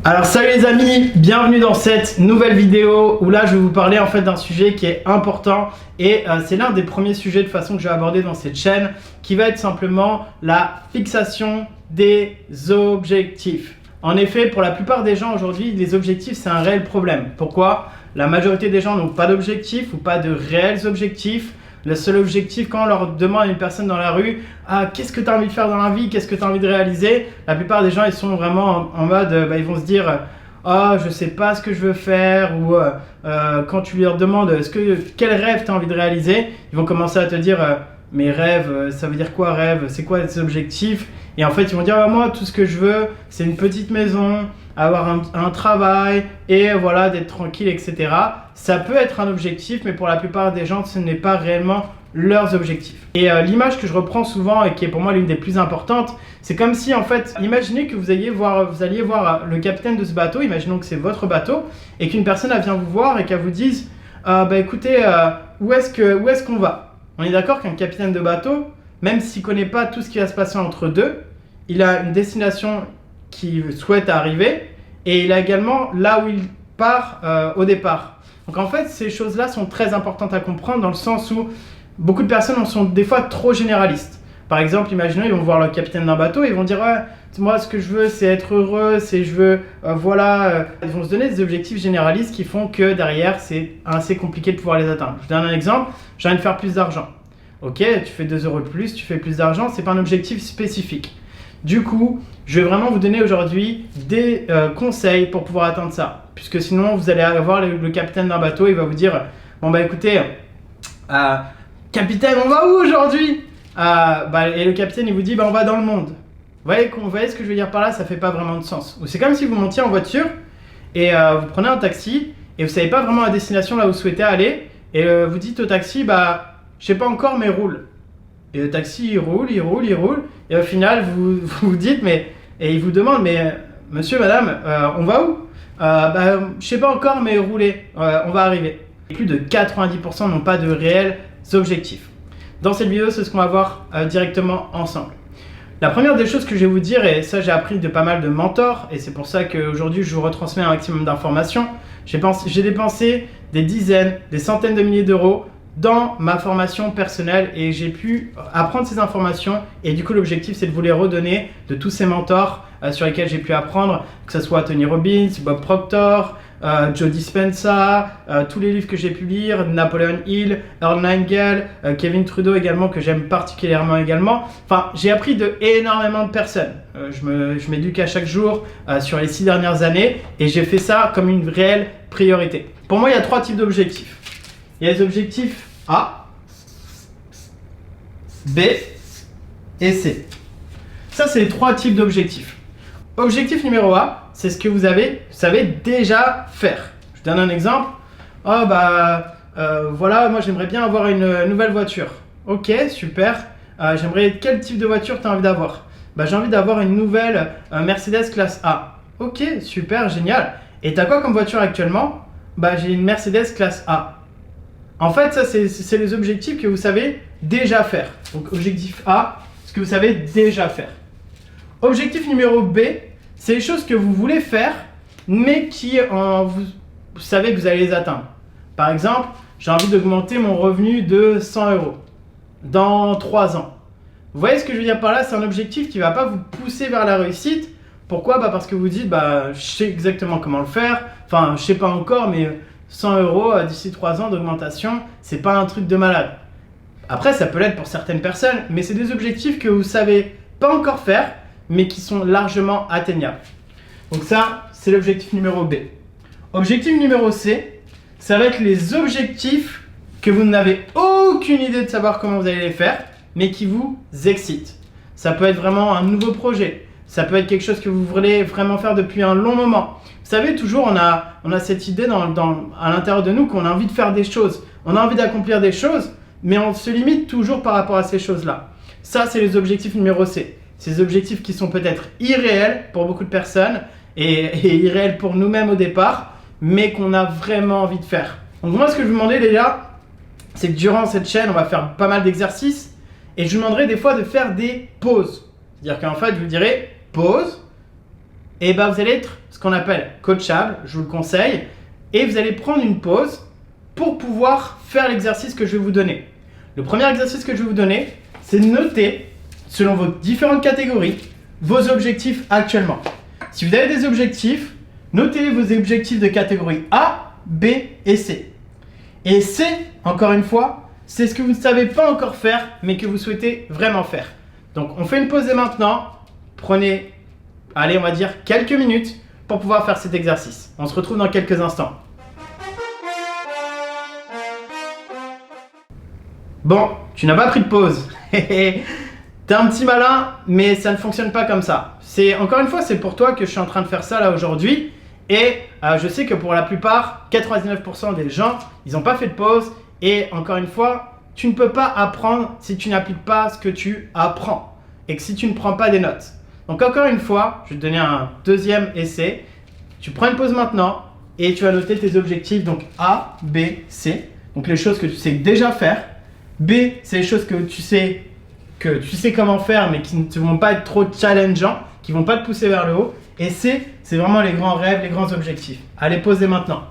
Alors salut les amis, bienvenue dans cette nouvelle vidéo où là je vais vous parler en fait d'un sujet qui est important et c'est l'un des premiers sujets de façon que je vais aborder dans cette chaîne qui va être simplement la fixation des objectifs. En effet, pour la plupart des gens aujourd'hui, les objectifs c'est un réel problème. Pourquoi? La majorité des gens n'ont pas d'objectifs ou pas de réels objectifs. Le seul objectif, quand on leur demande à une personne dans la rue qu'est-ce que tu as envie de faire dans la vie, qu'est-ce que tu as envie de réaliser, la plupart des gens ils sont vraiment en mode ils vont se dire je sais pas ce que je veux faire, ou quand tu leur demandes quel rêve tu as envie de réaliser, ils vont commencer à te dire mes rêves, ça veut dire quoi rêve, c'est quoi tes objectifs? Et en fait ils vont dire moi tout ce que je veux c'est une petite maison, avoir un travail et voilà, d'être tranquille, etc. Ça peut être un objectif, mais pour la plupart des gens, ce n'est pas réellement leurs objectifs. Et l'image que je reprends souvent et qui est pour moi l'une des plus importantes, c'est comme si en fait, imaginez que vous alliez voir le capitaine de ce bateau, imaginons que c'est votre bateau, et qu'une personne elle vient vous voir et qu'elle vous dise écoutez, où est-ce qu'on va? On est d'accord qu'un capitaine de bateau, même s'il ne connaît pas tout ce qui va se passer entre deux, il a une destination qu'il souhaite arriver et il a également là où il part au départ. Donc en fait, ces choses-là sont très importantes à comprendre dans le sens où beaucoup de personnes sont des fois trop généralistes. Par exemple, imaginons, ils vont voir le capitaine d'un bateau et ils vont dire moi ce que je veux c'est être heureux, ils vont se donner des objectifs généralistes qui font que derrière c'est assez compliqué de pouvoir les atteindre. Je donne un exemple, j'ai envie de faire plus d'argent. Ok, tu fais 2 € de plus, tu fais plus d'argent, c'est pas un objectif spécifique. Du coup, je vais vraiment vous donner aujourd'hui des conseils pour pouvoir atteindre ça. Puisque sinon, vous allez avoir le capitaine d'un bateau, il va vous dire écoutez, capitaine, on va où aujourd'hui? Et le capitaine, il vous dit on va dans le monde. Vous voyez ce que je veux dire par là? Ça fait pas vraiment de sens. C'est comme si vous montiez en voiture et vous prenez un taxi et vous savez pas vraiment la destination là où vous souhaitez aller. Et vous dites au taxi je sais pas encore, mais roule. Et le taxi, il roule. Et au final, vous vous dites, et il vous demande, monsieur, madame, on va où? Je sais pas encore, mais roulez, on va arriver. Plus de 90% n'ont pas de réels objectifs. Dans cette vidéo, c'est ce qu'on va voir directement ensemble. La première des choses que je vais vous dire, et ça j'ai appris de pas mal de mentors, et c'est pour ça qu'aujourd'hui je vous retransmets un maximum d'informations, j'ai dépensé des dizaines, des centaines de milliers d'euros dans ma formation personnelle et j'ai pu apprendre ces informations et du coup l'objectif c'est de vous les redonner de tous ces mentors sur lesquels j'ai pu apprendre, que ce soit Tony Robbins, Bob Proctor, Joe Dispenza, tous les livres que j'ai pu lire, Napoleon Hill, Earl Nightingale, Kevin Trudeau également que j'aime particulièrement également. Enfin, j'ai appris de énormément de personnes. Je m'éduque à chaque jour sur les 6 dernières années et j'ai fait ça comme une réelle priorité. Pour moi, il y a 3 types d'objectifs. Il y a les objectifs A, B et C. Ça, c'est les 3 types d'objectifs. Objectif numéro A, c'est ce que vous savez déjà faire. Je donne un exemple. Voilà, moi j'aimerais bien avoir une nouvelle voiture. Ok, super. Quel type de voiture tu as envie d'avoir? J'ai envie d'avoir une nouvelle Mercedes classe A. Ok, super, génial. Et tu as quoi comme voiture actuellement? J'ai une Mercedes classe A. En fait, ça, c'est les objectifs que vous savez déjà faire. Donc, objectif A, ce que vous savez déjà faire. Objectif numéro B, c'est les choses que vous voulez faire, mais vous savez que vous allez les atteindre. Par exemple, j'ai envie d'augmenter mon revenu de 100 € dans 3 ans. Vous voyez ce que je veux dire par là? C'est un objectif qui ne va pas vous pousser vers la réussite. Pourquoi? Parce que vous dites, je sais exactement comment le faire. Enfin, je ne sais pas encore, mais 100 € d'ici 3 ans d'augmentation, c'est pas un truc de malade. Après, ça peut l'être pour certaines personnes, mais c'est des objectifs que vous savez pas encore faire, mais qui sont largement atteignables. Donc ça, c'est l'objectif numéro B. Objectif numéro C, ça va être les objectifs que vous n'avez aucune idée de savoir comment vous allez les faire, mais qui vous excitent. Ça peut être vraiment un nouveau projet. Ça peut être quelque chose que vous voulez vraiment faire depuis un long moment. Vous savez, toujours, on a cette idée à l'intérieur de nous qu'on a envie de faire des choses. On a envie d'accomplir des choses, mais on se limite toujours par rapport à ces choses-là. Ça, c'est les objectifs numéro C. Ces objectifs qui sont peut-être irréels pour beaucoup de personnes et irréels pour nous-mêmes au départ, mais qu'on a vraiment envie de faire. Donc moi, ce que je vous demandais déjà, c'est que durant cette chaîne, on va faire pas mal d'exercices et je vous demanderai des fois de faire des pauses. C'est-à-dire qu'en fait, je vous dirai pause et ben vous allez être ce qu'on appelle coachable, je vous le conseille, et vous allez prendre une pause pour pouvoir faire l'exercice que je vais vous donner. Le premier exercice que je vais vous donner, c'est de noter, selon vos différentes catégories, vos objectifs actuellement. Si vous avez des objectifs, notez vos objectifs de catégorie A, B et C. Et C, encore une fois, c'est ce que vous ne savez pas encore faire, mais que vous souhaitez vraiment faire. Donc, on fait une pause dès maintenant. Prenez, allez, on va dire quelques minutes pour pouvoir faire cet exercice. On se retrouve dans quelques instants. Bon, tu n'as pas pris de pause. T'es un petit malin, mais ça ne fonctionne pas comme ça. Encore une fois, c'est pour toi que je suis en train de faire ça là aujourd'hui. Et je sais que pour la plupart, 99% des gens, ils n'ont pas fait de pause. Et encore une fois, tu ne peux pas apprendre si tu n'appliques pas ce que tu apprends. Et que si tu ne prends pas des notes. Donc encore une fois, je vais te donner un deuxième essai. Tu prends une pause maintenant et tu vas noter tes objectifs. Donc A, B, C. Donc les choses que tu sais déjà faire. B, c'est les choses que tu sais comment faire, mais qui ne vont pas être trop challengeants, qui ne vont pas te pousser vers le haut. Et C, c'est vraiment les grands rêves, les grands objectifs. Allez, posez maintenant.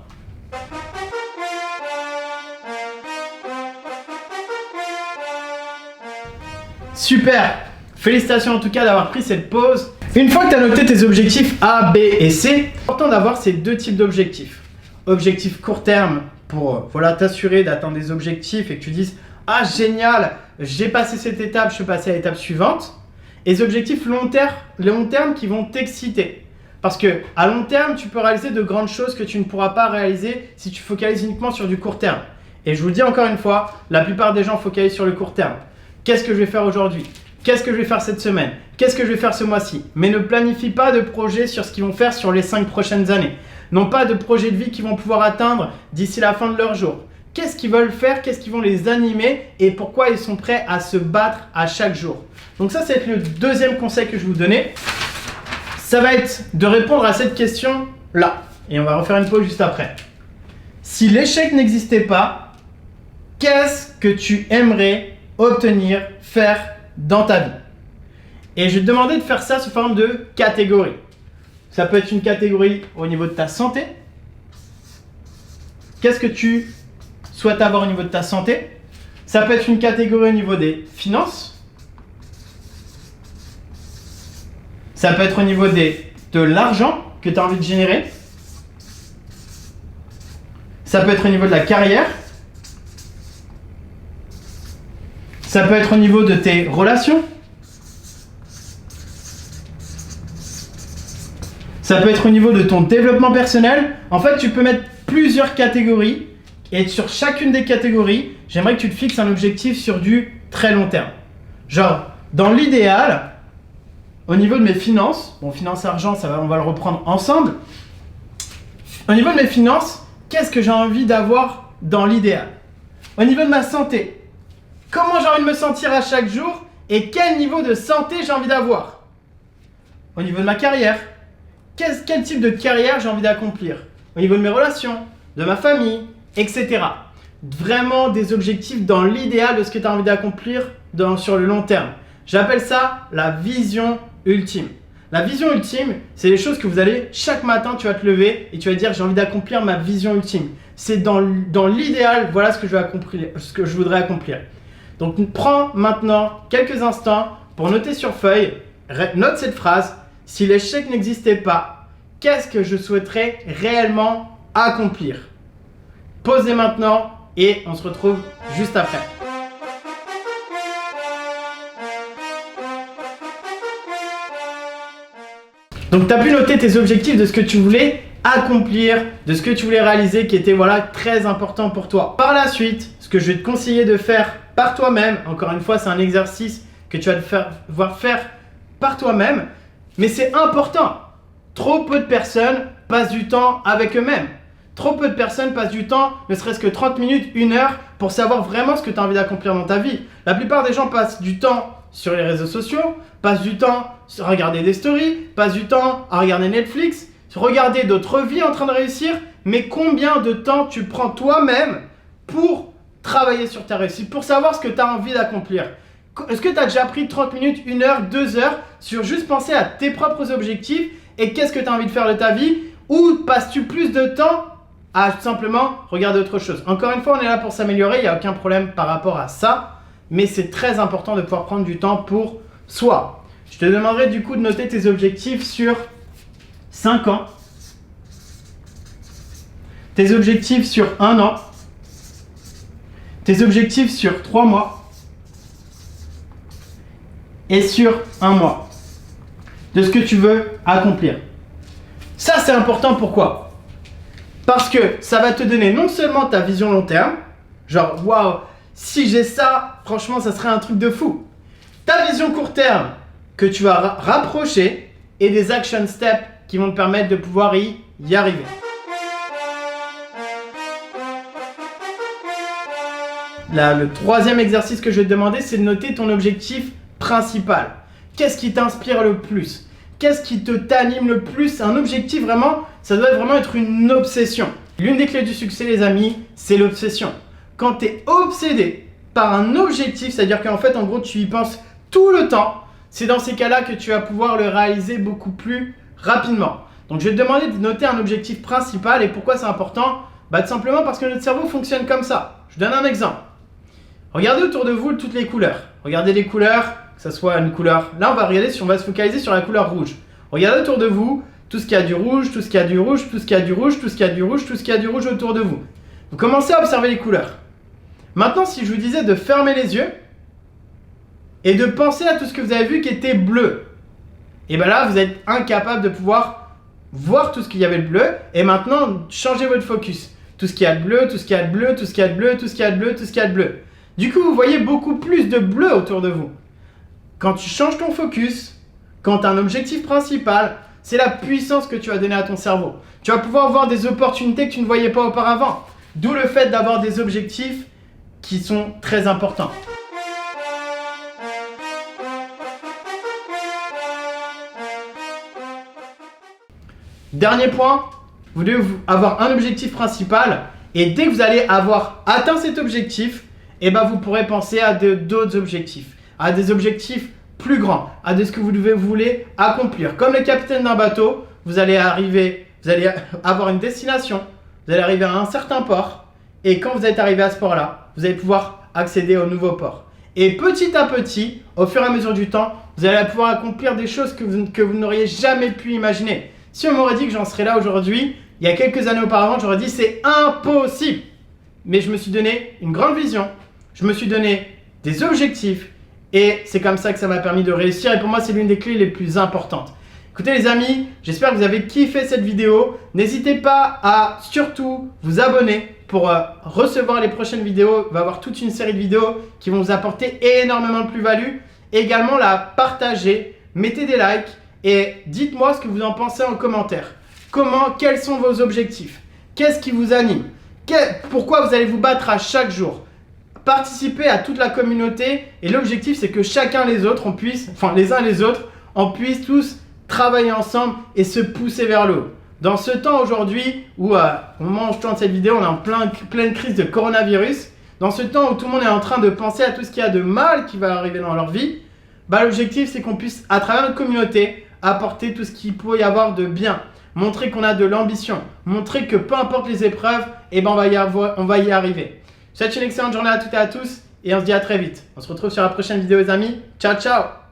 Super! Félicitations en tout cas d'avoir pris cette pause. Une fois que tu as noté tes objectifs A, B et C, c'est important d'avoir ces deux types d'objectifs. Objectif court terme pour t'assurer d'atteindre des objectifs et que tu dises « Ah génial, j'ai passé cette étape, je suis passé à l'étape suivante ». Et des objectifs long terme qui vont t'exciter. Parce que à long terme, tu peux réaliser de grandes choses que tu ne pourras pas réaliser si tu focalises uniquement sur du court terme. Et je vous le dis encore une fois, la plupart des gens focalisent sur le court terme. Qu'est-ce que je vais faire aujourd'hui? Qu'est-ce que je vais faire cette semaine? Qu'est-ce que je vais faire ce mois-ci? Mais ne planifie pas de projet sur ce qu'ils vont faire sur les 5 prochaines années. Non pas de projet de vie qu'ils vont pouvoir atteindre d'ici la fin de leur jour. Qu'est-ce qu'ils veulent faire? Qu'est-ce qui vont les animer? Et pourquoi ils sont prêts à se battre à chaque jour? Donc ça, c'est le deuxième conseil que je vais vous donner. Ça va être de répondre à cette question-là. Et on va refaire une pause juste après. Si l'échec n'existait pas, qu'est-ce que tu aimerais obtenir, faire dans ta vie? Et je vais te demander de faire ça sous forme de catégorie. Ça peut être une catégorie au niveau de ta santé. Qu'est-ce que tu souhaites avoir au niveau de ta santé? Ça peut être une catégorie au niveau des finances. Ça peut être au niveau de l'argent que tu as envie de générer. Ça peut être au niveau de la carrière. Ça peut être au niveau de tes relations. Ça peut être au niveau de ton développement personnel. En fait, tu peux mettre plusieurs catégories. Et sur chacune des catégories, j'aimerais que tu te fixes un objectif sur du très long terme. Genre, dans l'idéal, au niveau de mes finances, bon, finance argent, on va le reprendre ensemble. Au niveau de mes finances, qu'est-ce que j'ai envie d'avoir dans l'idéal? Au niveau de ma santé, comment j'ai envie de me sentir à chaque jour et quel niveau de santé j'ai envie d'avoir? Au niveau de ma carrière, quel type de carrière j'ai envie d'accomplir? Au niveau de mes relations, de ma famille, etc. Vraiment des objectifs dans l'idéal de ce que tu as envie d'accomplir sur le long terme. J'appelle ça la vision ultime. La vision ultime, c'est les choses que vous allez, chaque matin, tu vas te lever et tu vas dire j'ai envie d'accomplir ma vision ultime. C'est dans l'idéal, voilà ce que je voudrais accomplir. Donc prends maintenant quelques instants pour noter sur feuille, note cette phrase, si l'échec n'existait pas, qu'est-ce que je souhaiterais réellement accomplir? Posez maintenant et on se retrouve juste après. Donc tu as pu noter tes objectifs de ce que tu voulais accomplir, de ce que tu voulais réaliser qui était très important pour toi. Par la suite, ce que je vais te conseiller de faire par toi-même, encore une fois c'est un exercice que tu vas devoir faire par toi-même, mais c'est important. Trop peu de personnes passent du temps avec eux-mêmes. Trop peu de personnes passent du temps, ne serait-ce que 30 minutes, 1 heure, pour savoir vraiment ce que tu as envie d'accomplir dans ta vie. La plupart des gens passent du temps sur les réseaux sociaux, passent du temps à regarder des stories, passent du temps à regarder Netflix, regarder d'autres vies en train de réussir, mais combien de temps tu prends toi-même pour travailler sur ta réussite, pour savoir ce que tu as envie d'accomplir? Est-ce que tu as déjà pris 30 minutes, 1 heure, 2 heures sur juste penser à tes propres objectifs et qu'est-ce que tu as envie de faire de ta vie, ou passes-tu plus de temps à tout simplement regarder autre chose. Encore une fois, on est là pour s'améliorer, il n'y a aucun problème par rapport à ça, mais c'est très important de pouvoir prendre du temps pour soi. Je te demanderai du coup de noter tes objectifs sur 5 ans, tes objectifs sur 1 an, tes objectifs sur 3 mois et sur 1 mois de ce que tu veux accomplir. Ça, c'est important, pourquoi? Parce que ça va te donner non seulement ta vision long terme, genre waouh, si j'ai ça, franchement, ça serait un truc de fou. Ta vision court terme que tu vas rapprocher et des action steps qui vont te permettre de pouvoir y arriver. Là, le troisième exercice que je vais te demander, c'est de noter ton objectif principal. Qu'est-ce qui t'inspire le plus? Qu'est-ce qui t'anime le plus? Un objectif vraiment, ça doit vraiment être une obsession. L'une des clés du succès, les amis, c'est l'obsession. Quand tu es obsédé par un objectif, c'est-à-dire qu'en fait, en gros, tu y penses tout le temps, c'est dans ces cas-là que tu vas pouvoir le réaliser beaucoup plus rapidement. Donc, je vais te demander de noter un objectif principal. Et pourquoi c'est important? Tout simplement parce que notre cerveau fonctionne comme ça. Je donne un exemple. Regardez autour de vous toutes les couleurs. Regardez les couleurs, que ce soit une couleur. Là, on va se focaliser sur la couleur rouge. Regardez autour de vous tout ce qu'il y a du rouge, tout ce qu'il y a du rouge, tout ce qu'il y a du rouge, tout ce qu'il y a du rouge, tout ce qu'il y a du rouge autour de vous. Vous commencez à observer les couleurs. Maintenant, si je vous disais de fermer les yeux et de penser à tout ce que vous avez vu qui était bleu, et bien là, vous êtes incapable de pouvoir voir tout ce qu'il y avait de bleu. Et maintenant, changez votre focus. Tout ce qu'il y a de bleu, tout ce qu'il y a de bleu, tout ce qu'il y a de bleu, tout ce qu'il y a de bleu, tout ce qu'il y a de bleu. Du coup, vous voyez beaucoup plus de bleu autour de vous. Quand tu changes ton focus, quand tu as un objectif principal, c'est la puissance que tu vas donner à ton cerveau. Tu vas pouvoir voir des opportunités que tu ne voyais pas auparavant. D'où le fait d'avoir des objectifs qui sont très importants. Dernier point, vous devez avoir un objectif principal et dès que vous allez avoir atteint cet objectif, vous pourrez penser à d'autres objectifs, à des objectifs plus grands, à ce que vous voulez accomplir. Comme le capitaine d'un bateau, vous allez avoir une destination, vous allez arriver à un certain port et quand vous êtes arrivé à ce port-là, vous allez pouvoir accéder au nouveau port. Et petit à petit, au fur et à mesure du temps, vous allez pouvoir accomplir des choses que vous n'auriez jamais pu imaginer. Si on m'aurait dit que j'en serais là aujourd'hui, il y a quelques années auparavant, j'aurais dit c'est impossible. Mais je me suis donné une grande vision, je me suis donné des objectifs et c'est comme ça que ça m'a permis de réussir et pour moi c'est l'une des clés les plus importantes. Écoutez les amis, j'espère que vous avez kiffé cette vidéo. N'hésitez pas à surtout vous abonner pour recevoir les prochaines vidéos. Il va y avoir toute une série de vidéos qui vont vous apporter énormément de plus-value. Également la partager, mettez des likes et dites-moi ce que vous en pensez en commentaire. Quels sont vos objectifs? Qu'est-ce qui vous anime? Pourquoi vous allez vous battre à chaque jour? Participez à toute la communauté et l'objectif c'est que chacun les autres, les uns et les autres, on puisse tous travailler ensemble et se pousser vers le haut. Dans ce temps aujourd'hui où, au moment où je tourne cette vidéo, on est en pleine crise de coronavirus, dans ce temps où tout le monde est en train de penser à tout ce qu'il y a de mal qui va arriver dans leur vie, l'objectif c'est qu'on puisse, à travers notre communauté, apporter tout ce qu'il peut y avoir de bien. Montrer qu'on a de l'ambition, montrer que peu importe les épreuves, on va y arriver. Je vous souhaite une excellente journée à toutes et à tous et on se dit à très vite. On se retrouve sur la prochaine vidéo les amis. Ciao ciao.